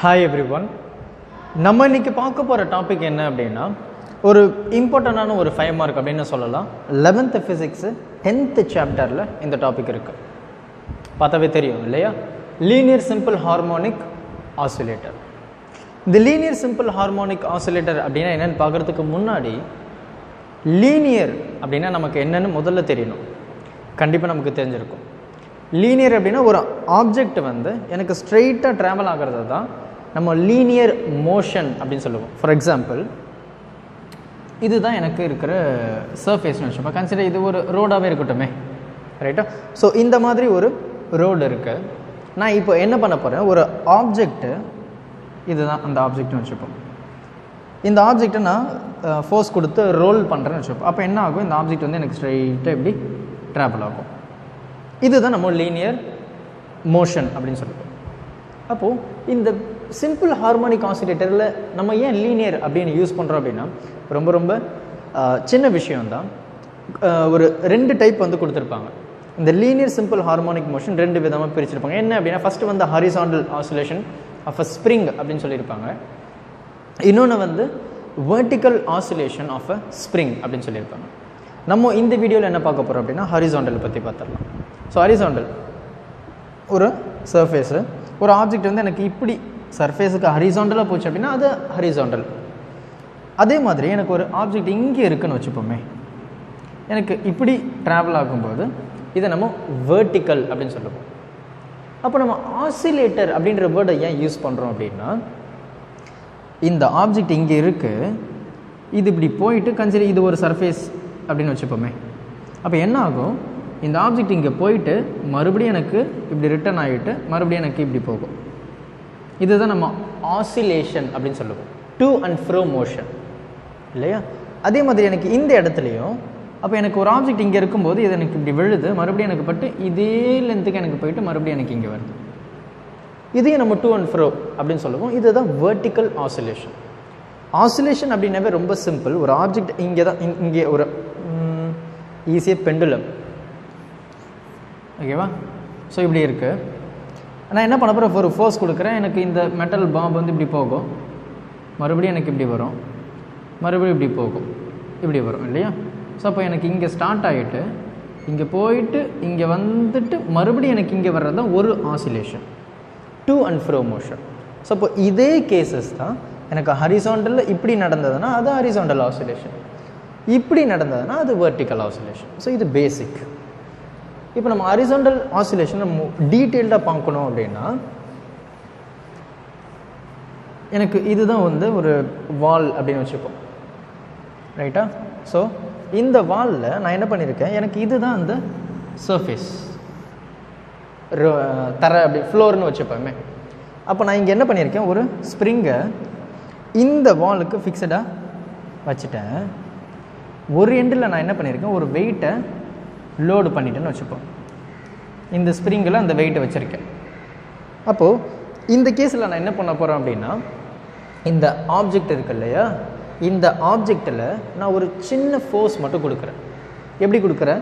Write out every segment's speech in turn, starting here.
Hi everyone. நம்ம இன்னைக்கு பார்க்க போற டாபிக் என்ன அப்படினா ஒரு இம்பார்ட்டன்ட்டான ஒரு 5 மார்க் அப்படினு சொல்லலாம். 11th physics 10th chapterல இந்த டாபிக் இருக்கு. பார்த்தாவே தெரியும் இல்லையா? Linear simple harmonic oscillator. இந்த லீனியர் சிம்பிள் ஹார்மோனிக் ஆசிலேட்டர் அப்படினா என்னன்னு பார்க்கிறதுக்கு முன்னாடி லீனியர் அப்படினா நமக்கு என்னன்னு முதல்ல தெரியணும். கண்டிப்பா நமக்கு தெரிஞ்சிருக்கும். லீனியர் அப்படினா ஒரு ஆப்ஜெக்ட் வந்து எனக்கு ஸ்ட்ரைட்டா டிராவல் ஆகிறது தான் நம்ம லீனியர் மோஷன் அப்படின்னு சொல்லுவோம். ஃபார் எக்ஸாம்பிள் இதுதான் எனக்கு இருக்கிற சர்ஃபேஸ்னு வச்சுப்போம். கன்சிடர் இது ஒரு ரோடாகவே இருக்கட்டுமே, ரைட்டா? ஸோ இந்த மாதிரி ஒரு ரோடு இருக்கு. நான் இப்போ என்ன பண்ண போகிறேன், ஒரு ஆப்ஜெக்ட்டு இதுதான் அந்த ஆப்ஜெக்ட்னு வச்சுப்போம். இந்த ஆப்ஜெக்டை நான் ஃபோர்ஸ் கொடுத்து ரோல் பண்ணுறேன்னு வச்சுப்போம். அப்போ என்ன ஆகும், இந்த ஆப்ஜெக்ட் வந்து எனக்கு ஸ்ட்ரைட்டாக எப்படி ட்ராவல் ஆகும். இதுதான் நம்ம லீனியர் மோஷன் அப்படின்னு சொல்லுவோம். அப்போது இந்த சிம்பிள் ஹார்மோனிக் ஆசிலேட்டரில் நம்ம ஏன் லீனியர் அப்படின்னு யூஸ் பண்ணுறோம் அப்படின்னா ரொம்ப ரொம்ப சின்ன விஷயம்தான். ஒரு 2 டைப் வந்து கொடுத்துருப்பாங்க. இந்த லீனியர் சிம்பிள் ஹார்மோனிக் மோஷன் 2 விதமாக பிரிச்சிருப்பாங்க. என்ன அப்படின்னா ஃபஸ்ட்டு வந்து horizontal oscillation of a spring அப்படின்னு சொல்லியிருப்பாங்க. இன்னொன்று வந்து vertical oscillation of a spring அப்படின்னு சொல்லியிருப்பாங்க. நம்ம இந்த வீடியோவில் என்ன பார்க்க போகிறோம் அப்படின்னா ஹாரிசாண்டல் பற்றி பார்த்துடலாம். ஸோ ஹாரிசாண்டல் ஒரு சர்ஃபேஸு, ஒரு ஆப்ஜெக்ட் வந்து எனக்கு இப்படி சர்ஃபேஸுக்கு ஹரிசாண்டலாக போச்சு அப்படின்னா அது ஹரிசாண்டல். அதே மாதிரி எனக்கு ஒரு ஆப்ஜெக்ட் இங்கே இருக்குன்னு வச்சுப்போமே, எனக்கு இப்படி ட்ராவல் ஆகும்போது இதை நம்ம வெர்டிக்கல் அப்படின்னு சொல்லுவோம். அப்போ நம்ம ஆசிலேட்டர் அப்படின்ற வேர்டை ஏன் யூஸ் பண்ணுறோம் அப்படின்னா இந்த ஆப்ஜெக்ட் இங்கே இருக்குது, இது இப்படி போயிட்டு கன்சிடர் இது ஒரு சர்ஃபேஸ் அப்படின்னு வச்சுப்போமே. அப்போ என்ன ஆகும், இந்த ஆப்ஜெக்ட் இங்கே போயிட்டு மறுபடியும் எனக்கு இப்படி ரிட்டர்ன் ஆகிட்டு மறுபடியும் எனக்கு இப்படி போகும். இதுதான் நம்ம ஆசிலேஷன் அப்படின்னு சொல்லுவோம். டு அண்ட் ஃப்ரோ மோஷன் இல்லையா? அதே மாதிரி எனக்கு இந்த இடத்துலையும் அப்போ எனக்கு ஒரு ஆப்ஜெக்ட் இங்கே இருக்கும்போது இது எனக்கு இப்படி விழுது, மறுபடியும் எனக்கு பட்டு இதே லென்த்துக்கு எனக்கு போயிட்டு மறுபடியும் எனக்கு இங்கே வருது. இதையும் நம்ம டு அண்ட் ஃப்ரோ அப்படின்னு சொல்லுவோம். இதுதான் வெர்டிக்கல் ஆசிலேஷன். ஆசிலேஷன் அப்படின்னாவே ரொம்ப சிம்பிள். ஒரு ஆப்ஜெக்ட் இங்கே தான், இங்கே ஒரு ஈஸியாக பெண்டுலம், ஓகேவா? ஸோ இப்படி இருக்குது. நான் என்ன பண்ண போகிறேன், ஒரு ஃபோர்ஸ் கொடுக்குறேன், எனக்கு இந்த மெட்டல் பாம்பு வந்து இப்படி போகும், மறுபடியும் எனக்கு இப்படி வரும், மறுபடியும் இப்படி போகும், இப்படி வரும் இல்லையா? ஸோ அப்போ எனக்கு இங்கே ஸ்டார்ட் ஆகிட்டு இங்கே போயிட்டு இங்கே வந்துட்டு மறுபடியும் எனக்கு இங்கே வர்றது தான் ஒரு ஆசிலேஷன், டு அண்ட் ஃப்ரோ மோஷன். ஸோ அப்போ இதே கேசஸ் தான் எனக்கு ஹரிசாண்டலில் இப்படி நடந்ததுன்னா அது ஹரிசாண்டல் ஆசிலேஷன், இப்படி நடந்ததுன்னா அது வெர்டிக்கல் ஆசிலேஷன். ஸோ இது பேசிக். இப்போ நம்ம ஹரிசாண்டல் ஆசிலேஷன் நம்ம டீட்டெயில்டாக பார்க்கணும் அப்படின்னா எனக்கு இதுதான் வந்து ஒரு வால் அப்படின்னு வச்சுப்போம், ரைட்டா? ஸோ இந்த வாலில் நான் என்ன பண்ணியிருக்கேன், எனக்கு இதுதான் அந்த சர்ஃபேஸ், தர அப்படி ஃப்ளோர்னு வச்சுப்போமே. அப்போ நான் இங்கே என்ன பண்ணியிருக்கேன், ஒரு ஸ்ப்ரிங்கை இந்த வாலுக்கு ஃபிக்ஸடாக வச்சுட்டேன். ஒரு எண்டில் நான் என்ன பண்ணியிருக்கேன், ஒரு வெயிட்டை லோடு பண்ணிட்டேன்னு வச்சுப்போம். இந்த ஸ்ப்ரிங்கில் அந்த வெயிட்டை வச்சுருக்கேன். அப்போது இந்த கேஸில் நான் என்ன பண்ண போகிறேன் அப்படின்னா இந்த ஆப்ஜெக்ட் இருக்கு இல்லையா, இந்த ஆப்ஜெக்டில் நான் ஒரு சின்ன ஃபோர்ஸ் மட்டும் கொடுக்குறேன். எப்படி கொடுக்குறேன்,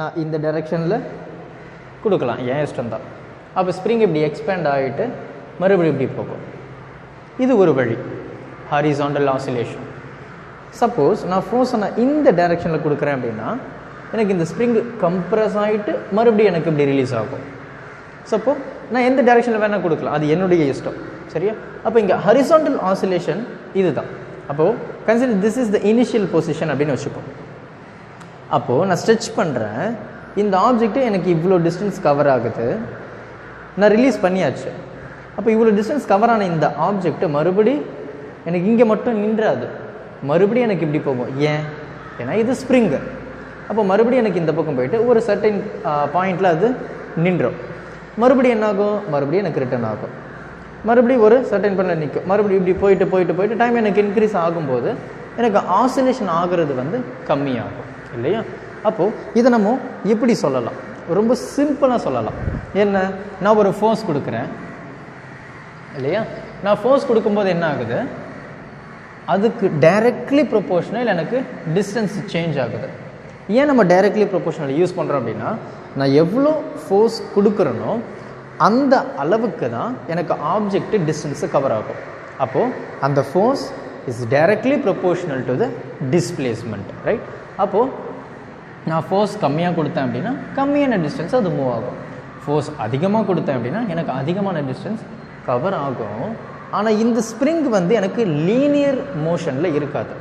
நான் இந்த டைரெக்ஷனில் கொடுக்கலாம், ஏன் இஷ்டம் தான். அப்போ ஸ்ப்ரிங் இப்படி எக்ஸ்பேண்ட் ஆகிட்டு மறுபடியும் இப்படி போகும். இது ஒரு வழி, ஹாரிசாண்டல் ஆசிலேஷன். சப்போஸ் நான் ஃபோர்ஸை நான் இந்த டைரெக்ஷனில் கொடுக்குறேன் அப்படின்னா எனக்கு இந்த ஸ்ப்ரிங் கம்ப்ரஸ் ஆகிட்டு மறுபடியும் எனக்கு இப்படி ரிலீஸ் ஆகும். சப்போ நான் எந்த டைரெக்ஷனில் வேணால் கொடுக்கலாம், அது என்னுடைய இஷ்டம், சரியா? அப்போ இங்கே ஹரிசாண்டல் ஆசிலேஷன் இதுதான். அப்போது consider this is the initial position அப்படின்னு வச்சுப்போம். அப்போது நான் ஸ்ட்ரெச் பண்ணுறேன், இந்த ஆப்ஜெக்ட்டு எனக்கு இவ்வளோ டிஸ்டன்ஸ் கவர் ஆகுது, நான் ரிலீஸ் பண்ணியாச்சு. அப்போ இவ்வளோ டிஸ்டன்ஸ் கவர் ஆன இந்த ஆப்ஜெக்ட்டு மறுபடி எனக்கு இங்கே மட்டும் நின்றாது, மறுபடியும் எனக்கு இப்படி போகும். ஏன், ஏன்னா இது ஸ்ப்ரிங்கு. அப்போ மறுபடியும் எனக்கு இந்த பக்கம் போயிட்டு ஒரு சர்டைன் பாயிண்டில் அது நின்றோம், மறுபடியும் என்ன ஆகும், மறுபடியும் எனக்கு ரிட்டர்ன் ஆகும், மறுபடியும் ஒரு சர்டைன் பாயிண்டில் நிற்கும், மறுபடியும் இப்படி போயிட்டு போயிட்டு போயிட்டு டைம் எனக்கு இன்க்ரீஸ் ஆகும்போது எனக்கு ஆசிலேஷன் ஆகிறது வந்து கம்மியாகும் இல்லையா? அப்போது இதை நம்ம எப்படி சொல்லலாம், ரொம்ப சிம்பிளாக சொல்லலாம். என்ன, நான் ஒரு ஃபோர்ஸ் கொடுக்குறேன் இல்லையா, நான் ஃபோர்ஸ் கொடுக்கும்போது என்ன ஆகுது, அதுக்கு டைரக்ட்லி ப்ரொபோர்ஷனல் எனக்கு டிஸ்டன்ஸ் சேஞ்ச் ஆகுது. ஏன் நம்ம டைரக்ட்லி ப்ரொபோர்ஷனல் யூஸ் பண்ணுறோம் அப்படின்னா நான் எவ்வளோ ஃபோர்ஸ் கொடுக்குறேனோ அந்த அளவுக்கு தான் எனக்கு ஆப்ஜெக்ட் டிஸ்டன்ஸை கவர் ஆகும். அப்போது அந்த force is directly proportional to the displacement, right? அப்போது நான் ஃபோர்ஸ் கம்மியாக கொடுத்தேன் அப்படின்னா கம்மியான டிஸ்டன்ஸ் அது மூவ் ஆகும். ஃபோர்ஸ் அதிகமாக கொடுத்தேன் அப்படின்னா எனக்கு அதிகமான டிஸ்டன்ஸ் கவர் ஆகும். ஆனால் இந்த ஸ்ப்ரிங் வந்து எனக்கு லீனியர் மோஷனில் இருக்காது.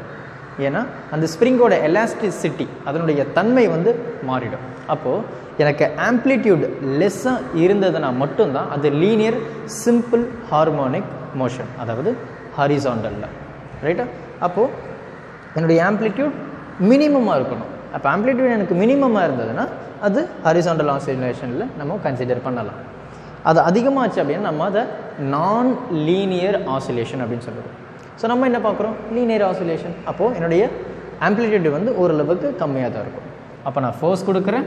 ஏன்னா அந்த ஸ்ப்ரிங்கோட எலாஸ்டிசிட்டி அதனுடைய தன்மை வந்து மாறிடும். அப்போது எனக்கு ஆம்ப்ளிடியூட் லெஸ்ஸாக இருந்ததுன்னா மட்டும்தான் அது லீனியர் சிம்பிள் ஹார்மோனிக் மோஷன், அதாவது ஹாரிசாண்டலில், ரைட்டா? அப்போது என்னுடைய ஆம்ப்ளிடியூட் மினிமமாக இருக்கணும். அப்போ ஆம்ப்ளிடியூட் எனக்கு மினிமமாக இருந்ததுன்னா அது ஹாரிசாண்டல் ஆசிலேஷனில் நம்ம கன்சிடர் பண்ணலாம். அது அதிகமாகச்சு அப்படின்னா நம்ம அதை நான் லீனியர் ஆசிலேஷன் அப்படின்னு சொல்லுவோம். ஸோ நம்ம என்ன பார்க்குறோம்? Linear oscillation. அப்போது என்னுடைய ஆம்ப்ளிடியூட் வந்து ஓரளவுக்கு கம்மியாக தான் இருக்கும். அப்போ நான் ஃபோர்ஸ் கொடுக்குறேன்,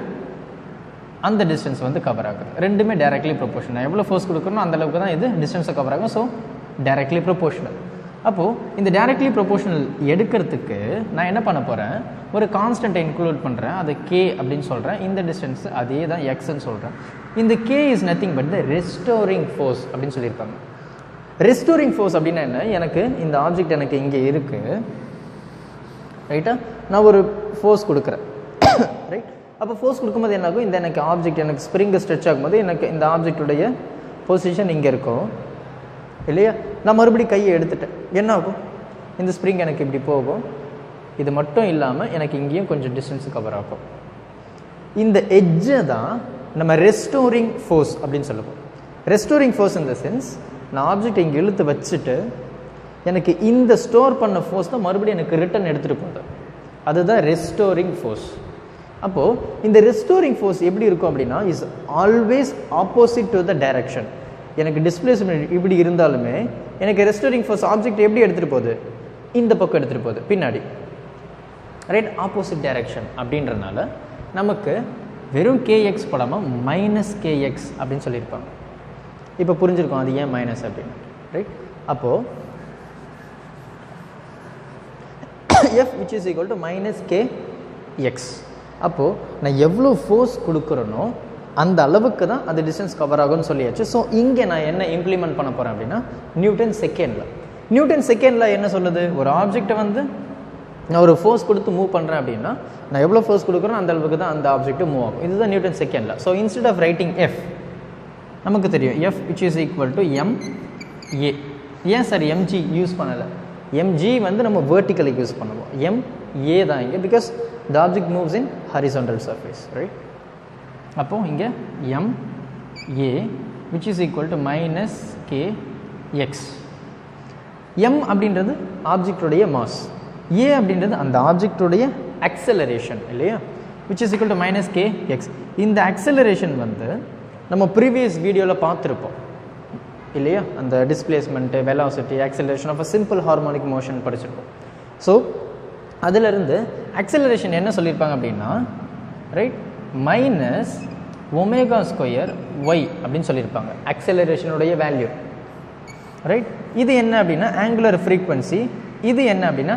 அந்த டிஸ்டன்ஸ் வந்து கவர் ஆகுது. ரெண்டுமே டைரக்ட்லி ப்ரொபோர்ஷனல். நான் எவ்வளோ ஃபோர்ஸ் கொடுக்குறனோ அந்த அளவுக்கு தான் இது டிஸ்டன்ஸை கவர் ஆகும். So directly proportional. அப்போது இந்த டைரக்ட்லி ப்ரொபோர்ஷனல் எடுக்கிறதுக்கு நான் என்ன பண்ண போகிறேன்? ஒரு கான்ஸ்டன்ட்டை இன்க்ளூட் பண்ணுறேன், அது கே அப்படின்னு சொல்கிறேன். இந்த டிஸ்டன்ஸ் அதே தான் எக்ஸ்ன்னு சொல்கிறேன். இந்த K is nothing but the restoring force அப்படின்னு சொல்லியிருப்பாங்க. ரெஸ்டோரிங் ஃபோர்ஸ் அப்படின்னா என்ன? எனக்கு இந்த ஆப்ஜெக்ட் எனக்கு இங்கே இருக்குது, ரைட்டா? நான் ஒரு ஃபோர்ஸ் கொடுக்குறேன், ரைட்? அப்போ ஃபோர்ஸ் கொடுக்கும்போது என்ன ஆகும்? இந்த எனக்கு ஆப்ஜெக்ட் எனக்கு ஸ்ப்ரிங்கை ஸ்ட்ரெச் ஆகும்போது எனக்கு இந்த ஆப்ஜெக்டுடைய பொசிஷன் இங்கே இருக்கும் இல்லையா? நான் மறுபடியும் கையை எடுத்துட்டேன், என்ன ஆகும்? இந்த ஸ்ப்ரிங் எனக்கு இப்படி போகும். இது மட்டும் இல்லாமல் எனக்கு இங்கேயும் கொஞ்சம் டிஸ்டன்ஸ் கவர் ஆகும். இந்த எட்ஜை தான் நம்ம ரெஸ்டோரிங் ஃபோர்ஸ் அப்படின்னு சொல்லுவோம். Restoring force in the sense நான் ஆப்ஜெக்ட் இங்கே இழுத்து வச்சுட்டு எனக்கு இந்த ஸ்டோர் பண்ண ஃபோர்ஸ் தான் மறுபடியும் எனக்கு ரிட்டர்ன் எடுத்துகிட்டு போகுது. அதுதான் ரெஸ்டோரிங் ஃபோர்ஸ். அப்போது இந்த ரெஸ்டோரிங் ஃபோர்ஸ் எப்படி இருக்கும் அப்படின்னா is always opposite to the direction. எனக்கு டிஸ்பிளேஸ்மெண்ட் இப்படி இருந்தாலுமே எனக்கு ரெஸ்டோரிங் ஃபோர்ஸ் ஆப்ஜெக்ட் எப்படி எடுத்துகிட்டு போகுது? இந்த பக்கம் எடுத்துகிட்டு போகுது, பின்னாடி, ரைட்? ஆப்போசிட் டைரக்ஷன் அப்படின்றனால நமக்கு வெறும் கேஎக்ஸ் போடாமல் மைனஸ் கேஎக்ஸ் அப்படின்னு சொல்லியிருப்பாங்க. இப்போ புரிஞ்சிருக்கோம் அது ஏன் மைனஸ் அப்படின்னு, ரைட்? அப்போது F which is equal to minus K X. அப்போது நான் எவ்வளோ ஃபோர்ஸ் கொடுக்குறேனோ அந்த அளவுக்கு தான் அது டிஸ்டன்ஸ் கவர் ஆகும்னு சொல்லியாச்சு. ஸோ இங்கே நான் என்ன இம்ப்ளிமெண்ட் பண்ண போகிறேன் அப்படின்னா நியூட்டன் செகண்டில். நியூட்டன் செகண்டில் என்ன சொல்லுது? ஒரு ஆப்ஜெக்டை வந்து நான் ஒரு ஃபோர்ஸ் கொடுத்து மூவ் பண்ணுறேன் அப்படின்னா நான் எவ்வளோ ஃபோர்ஸ் கொடுக்குறேன் அந்த அளவுக்கு தான் அந்த ஆப்ஜெக்ட் மூவ் ஆகும். இதுதான் நியூட்டன் செகண்டில். So instead of writing F, நமக்கு தெரியும் F which is equal to M A. ஏன் சார் எம்ஜி யூஸ் பண்ணலை? எம்ஜி வந்து நம்ம வேர்ட்டிக்கலுக்கு யூஸ் பண்ணுவோம், எம் ஏ தான் இங்கே, because the object moves in horizontal surface, right? அப்போது இங்கே M A which is equal to minus K X. M அப்படின்றது ஆப்ஜெக்டுடைய மாஸ், ஏ அப்படின்றது அந்த ஆப்ஜெக்டுடைய அக்சலரேஷன் இல்லையா, which is equal to minus K X. இந்த அக்சலரேஷன் வந்து நம்ம ப்ரீவியஸ் வீடியோவில் பார்த்துருப்போம் இல்லையா? அந்த displacement, velocity, acceleration of a simple harmonic motion படிச்சிருப்போம். ஸோ அதிலிருந்து அக்சலரேஷன் என்ன சொல்லியிருப்பாங்க அப்படின்னா, right, minus omega square Y அப்படின்னு சொல்லியிருப்பாங்க அக்சலரேஷனுடைய வேல்யூ, ரைட்? இது என்ன அப்படின்னா ஆங்குலர் ஃப்ரீக்வன்சி, இது என்ன அப்படின்னா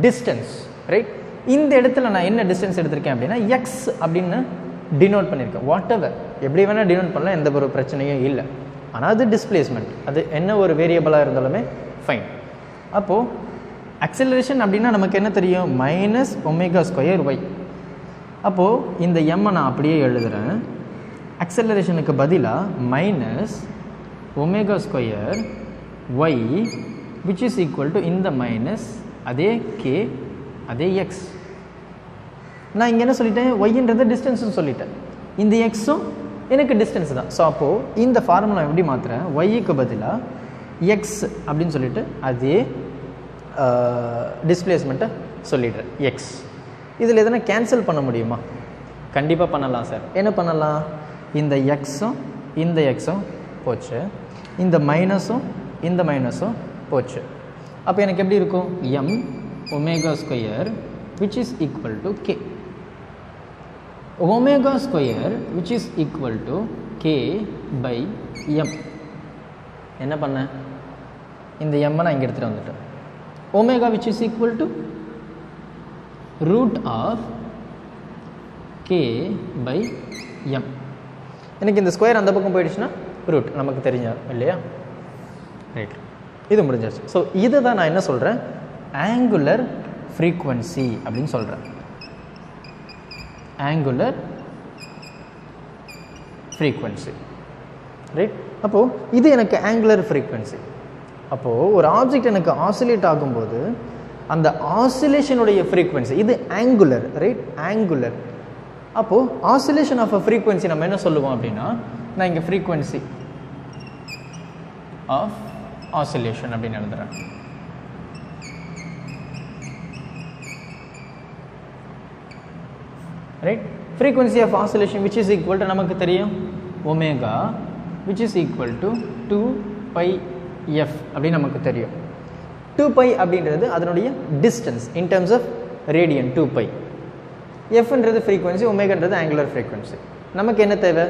டிஸ்டன்ஸ், ரைட்? இந்த இடத்துல நான் என்ன டிஸ்டன்ஸ் எடுத்திருக்கேன் அப்படின்னா எக்ஸ் அப்படின்னு டினோட் பண்ணியிருக்கேன். வாட் எவர் எப்படி வேணால் டினோட் பண்ணலாம், எந்த ஒரு பிரச்சனையும் இல்லை. ஆனால் அது டிஸ்பிளேஸ்மெண்ட், அது என்ன ஒரு வேரியபிளாக இருந்தாலுமே ஃபைன். அப்போது அக்சலரேஷன் அப்படின்னா நமக்கு என்ன தெரியும்? Minus omega square Y. அப்போது இந்த எம்மை நான் அப்படியே எழுதுகிறேன். அக்சலரேஷனுக்கு பதிலாக minus omega square Y which is equal to இந்த மைனஸ் அதே கே அதே எக்ஸ். நான் இங்கே என்ன சொல்லிட்டேன்? ஒய்ன்றது டிஸ்டன்ஸ்னு சொல்லிட்டேன், இந்த எக்ஸும் எனக்கு டிஸ்டன்ஸ் தான். ஸோ அப்போது இந்த ஃபார்முலா எப்படி மாற்றுறேன்? ஒய்க்கு பதிலாக எக்ஸ் அப்படின்னு சொல்லிட்டு அதே டிஸ்பிளேஸ்மெண்ட்டை சொல்லிடுறேன் எக்ஸ். இதில் எதனா கேன்சல் பண்ண முடியுமா? கண்டிப்பாக பண்ணலாம் சார். என்ன பண்ணலாம்? இந்த எக்ஸும் இந்த எக்ஸும் போச்சு, இந்த மைனஸும் இந்த மைனஸும் போச்சு. அப்போ எனக்கு எப்படி இருக்கும்? M omega square which is equal to K. Omega square which is equal to K by M. என்ன பண்ண? இந்த எம்மை நான் இங்கே எடுத்துகிட்டு வந்துட்டேன். Omega which is equal to root of k by m. எனக்கு இந்த ஸ்கொயர் அந்த பக்கம் போயிடுச்சுன்னா ரூட் நமக்கு தெரிஞ்ச இல்லையா? ரைட், இது முடிஞ்சாச்சு. ஸோ இதை தான் நான் என்ன சொல்கிறேன், ஆங்குலர் ஃப்ரீக்வன்சி அப்படின்னு சொல்கிறேன். Angular frequency. ரைட், அப்போது இது எனக்கு ஆங்குலர் ஃப்ரீக்வன்சி. அப்போது ஒரு ஆப்ஜெக்ட் எனக்கு ஆசிலேட் ஆகும்போது அந்த ஆசிலேஷனுடைய ஃப்ரீக்வன்சி இது ஆங்குலர். Right, angular. அப்போது ஆசிலேஷன் ஆஃப் அ ஃப்ரீக்வன்சி நம்ம என்ன சொல்லுவோம் அப்படின்னா, நான் இங்கே ஃப்ரீக்வன்சி ஆஃப் ஆசிலேஷன் அப்படின்னு எழுதுறேன். Right, frequency of oscillation which is equal to நமக்கு தெரியும் omega which is equal to 2πf அப்படின்னு நமக்கு தெரியும். 2π அப்படின்றது அதனுடைய distance in terms of radian 2π. எஃப்ன்றது ஃப்ரீக்வன்சி, ஒமேகான்றது ஆங்குலர் ஃப்ரீக்வன்சி. நமக்கு என்ன தேவை,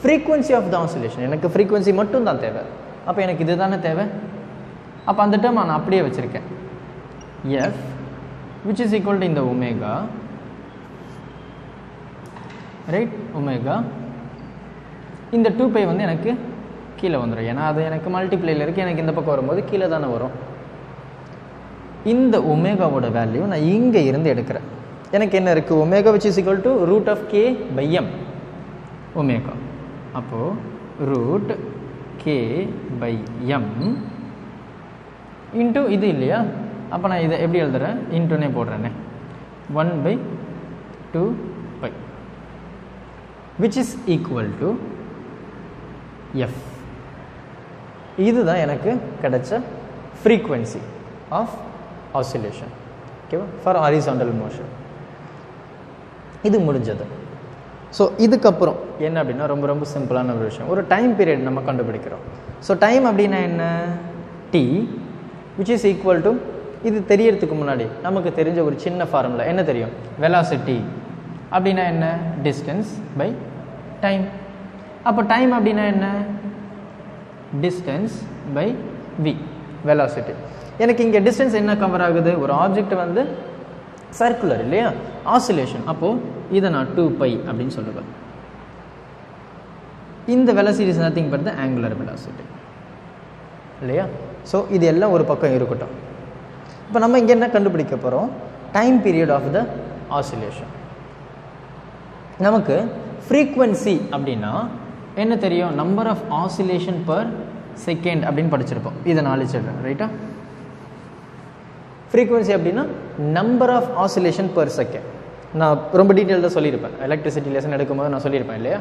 ஃப்ரீக்வன்சி ஆஃப் த ஆசிலேஷன். எனக்கு ஃப்ரீக்வன்சி மட்டும் தான் தேவை. அப்போ எனக்கு இது தானே தேவை. அப்போ அந்த டேர்ம் நான் அப்படியே வச்சுருக்கேன். F which is equal to இந்த ஒமேகா. Right, omega. இந்த 2π வந்து எனக்கு கீழே வந்துடும், ஏன்னா அது எனக்கு மல்டிப்ளைல இருக்குது. எனக்கு இந்த பக்கம் வரும்போது கீழே தானே வரும். இந்த ஒமேகாவோட வேல்யூ நான் இங்கே இருந்து எடுக்கிறேன். எனக்கு என்ன இருக்குது, omega which is equal to root of K by M omega. அப்போது root K by M into இது இல்லையா. அப்போ நான் இதை எப்படி எழுதுறேன், இன்ட்டுனே போடுறேனே, 1/2π which is equal to F. இதுதான் எனக்கு கிடைச்ச ஃப்ரீக்வன்சி ஆஃப் ஆசிலேஷன். ஓகேவா, ஃபார் ஹாரிசாண்டல் மோஷன். இது முடிஞ்சது. ஸோ இதுக்கப்புறம் என்ன அப்படின்னா ரொம்ப ரொம்ப சிம்பிளான ஒரு விஷயம், ஒரு டைம் பீரியட் நம்ம கண்டுபிடிக்கிறோம். ஸோ டைம் அப்படின்னா என்ன, T which is equal to, இது தெரியறதுக்கு முன்னாடி நமக்கு தெரிஞ்ச ஒரு சின்ன ஃபார்முலா என்ன தெரியும், வெலாசிட்டி அப்படின்னா என்ன, டிஸ்டன்ஸ் பை டைம். அப்போ டைம் அப்படின்னா என்ன, டிஸ்டன்ஸ் பை வி, வெலாசிட்டி. எனக்கு இங்கே டிஸ்டன்ஸ் என்ன கவர் ஆகுது, ஒரு ஆப்ஜெக்ட் வந்து சர்க்குலர் இல்லையா, ஆசிலேஷன். அப்போது இதை நான் 2π அப்படின்னு சொல்லுவேன். இந்த velocity is nothing but the angular velocity இல்லையா. ஸோ இது எல்லாம் ஒரு பக்கம் இருக்கட்டும். இப்போ நம்ம இங்கே என்ன கண்டுபிடிக்க போகிறோம், time period of the oscillation. நமக்கு ஃப்ரீக்வன்சி அப்படின்னா என்ன தெரியும், number of oscillation per second அப்படின்னு படிச்சிருப்போம். இதை நாலேஜ் ரைட்டா. ஃப்ரீக்வன்சி அப்படின்னா number of oscillation per second. நான் ரொம்ப டீட்டெயில்டாக சொல்லியிருப்பேன், எலக்ட்ரிசிட்டி லெசன் எடுக்கும்போது நான் சொல்லியிருப்பேன் இல்லையா.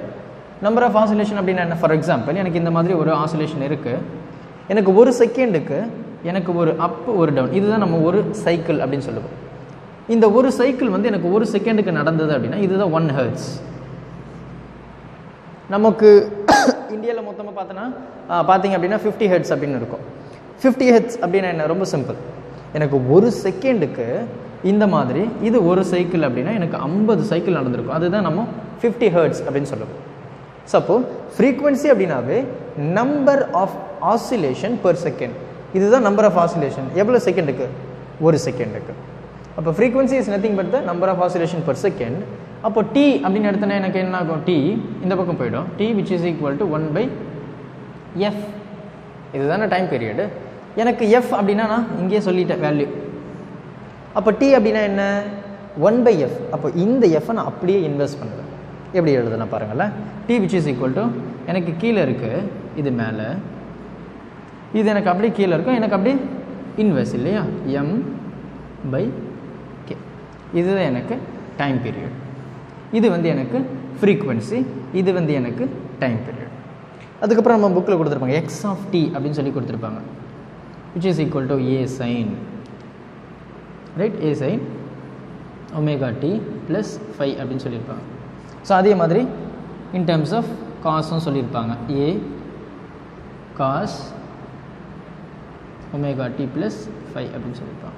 நம்பர் ஆஃப் ஆசிலேஷன் அப்படின்னா என்ன, ஃபார் எக்ஸாம்பிள் எனக்கு இந்த மாதிரி ஒரு ஆசிலேஷன் இருக்குது, எனக்கு ஒரு செகண்டுக்கு எனக்கு ஒரு அப் ஒரு டவுன், இதுதான் நம்ம ஒரு சைக்கிள் அப்படின்னு சொல்லுவோம். இந்த ஒரு சைக்கிள் வந்து எனக்கு ஒரு செகண்டுக்கு நடந்தது அப்படின்னா இதுதான் 1 ஹெர்ட்ஸ். நமக்கு இந்தியாவில் மொத்தமாக பார்த்தீங்க அப்படின்னா 50 ஹெர்ட்ஸ் அப்படின்னு இருக்கும். 50 ஹெர்ட்ஸ் அப்படின்னா என்ன, ரொம்ப சிம்பிள். எனக்கு ஒரு செகண்டுக்கு இந்த மாதிரி இது ஒரு சைக்கிள் அப்படின்னா எனக்கு 50 சைக்கிள் நடந்திருக்கும். அதுதான் நம்ம 50 ஹெர்ட்ஸ் அப்படின்னு சொல்லுவோம். ஸோ அப்போ ஃப்ரீக்வன்சி அப்படின்னாவே number of oscillation per second. இதுதான் நம்பர் ஆஃப் ஆசிலேஷன். எவ்வளோ செகண்டுக்கு, ஒரு செகண்டுக்கு. அப்போ frequency is nothing but the number of oscillation per second. அப்போ டி அப்படின்னு எடுத்தோன்னா எனக்கு என்ன ஆகும், டி இந்த பக்கம் போயிடும். T which is equal to 1/f. இதுதானே டைம் பீரியடு. எனக்கு எஃப் அப்படின்னா நான் இங்கேயே சொல்லிட்டேன் வேல்யூ. அப்போ டி அப்படின்னா என்ன, 1/f. அப்போ இந்த எஃப்பை நான் அப்படியே இன்வெஸ்ட் பண்ணுவேன். எப்படி எழுதுனா பாருங்களேன், T which is equal to, எனக்கு கீழே இருக்குது இது மேலே, இது எனக்கு அப்படியே கீழே இருக்கும், எனக்கு அப்படியே இன்வெஸ்ட் இல்லையா, m/k. இதுதான் எனக்கு டைம் பீரியட். இது வந்து எனக்கு ஃப்ரீக்வன்சி, இது வந்து எனக்கு டைம் பீரியட். அதுக்கப்புறம் நம்ம புக்கில் கொடுத்துருப்பாங்க எக்ஸ் ஆஃப் டி அப்படின்னு சொல்லி கொடுத்துருப்பாங்க, which is equal to a sin, right, a sin omega t plus phi அப்படின்னு சொல்லியிருப்பாங்க. ஸோ அதே மாதிரி இன் டர்ம்ஸ் ஆஃப் காஸும் சொல்லியிருப்பாங்க, a cos omega t plus phi அப்படின்னு சொல்லியிருப்பாங்க.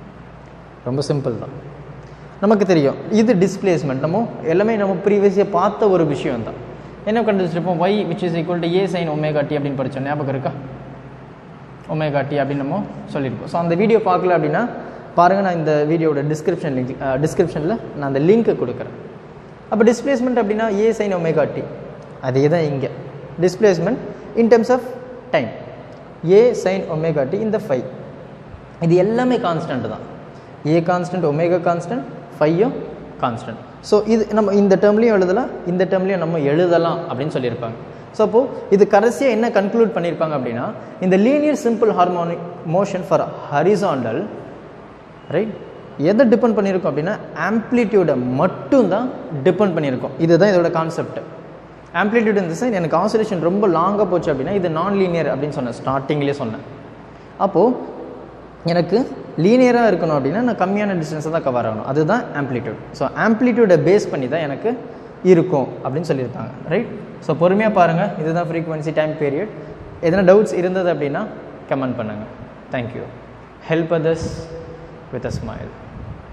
ரொம்ப சிம்பிள் தான், நமக்கு தெரியும். இது டிஸ்பிளேஸ்மெண்ட், நம்ம எல்லாமே நம்ம ப்ரீவியஸாக பார்த்த ஒரு விஷயம் தான். என்ன கண்டுபிடிச்சிருப்போம், y which is equal to a sin omega t அப்படின்னு படித்தோம், ஞாபகம் இருக்கா, ஒமேகா டி அப்படின்னு நம்ம சொல்லியிருப்போம். ஸோ அந்த வீடியோ பார்க்கல அப்படின்னா பாருங்கள், நான் இந்த வீடியோட டிஸ்கிரிப்ஷனில் நான் அந்த லிங்க்கு கொடுக்குறேன். அப்போ டிஸ்பிளேஸ்மெண்ட் அப்படின்னா ஏ சைன் ஒமேகா டி, அதே தான் இங்கே displacement. in terms of time. A sin omega t இந்த phi இது எல்லாமே கான்ஸ்டன்ட் தான். A கான்ஸ்டன்ட், ஒமேகா கான்ஸ்டன்ட், ஃபையும் கான்ஸ்டன்ட். ஸோ இது நம்ம இந்த டேர்ம்லையும் எழுதலாம், இந்த டேர்ம்லையும் நம்ம எழுதலாம் அப்படின்னு சொல்லியிருப்பாங்க. ஸோ அப்போது இது கடைசியாக என்ன கன்க்ளூட் பண்ணியிருப்பாங்க அப்படின்னா, இந்த linear simple harmonic motion for horizontal right எதை டிபெண்ட் பண்ணியிருக்கோம் அப்படின்னா ஆம்ப்ளிடியூடை மட்டும்தான் டிபெண்ட் பண்ணியிருக்கோம். இதுதான் இதோட கான்செப்ட். ஆம்ப்ளிடியூட் இந்த சைன் எனக்கு ஆசிலேஷன் ரொம்ப லாங்காக போச்சு அப்படின்னா இது நான் லீனியர் அப்படின்னு சொன்னேன், ஸ்டார்டிங்லேயே சொன்னேன். அப்போது எனக்கு லீனியராக இருக்கணும் அப்படின்னா நான் கம்மியான டிஸ்டன்ஸை தான் கவர் ஆகணும், அதுதான் ஆம்ப்ளிடியூட். ஸோ ஆம்ப்ளிடியூடை பேஸ் பண்ணி தான் எனக்கு இருக்கும் அப்படின்னு சொல்லியிருப்பாங்க ரைட். ஸோ பொறுமையாக பாருங்கள், இதுதான் ஃப்ரீக்வன்சி டைம் பீரியட். எதனா டவுட்ஸ் இருந்தது அப்படின்னா கமெண்ட் பண்ணுங்கள். Thank you. Help others with a smile.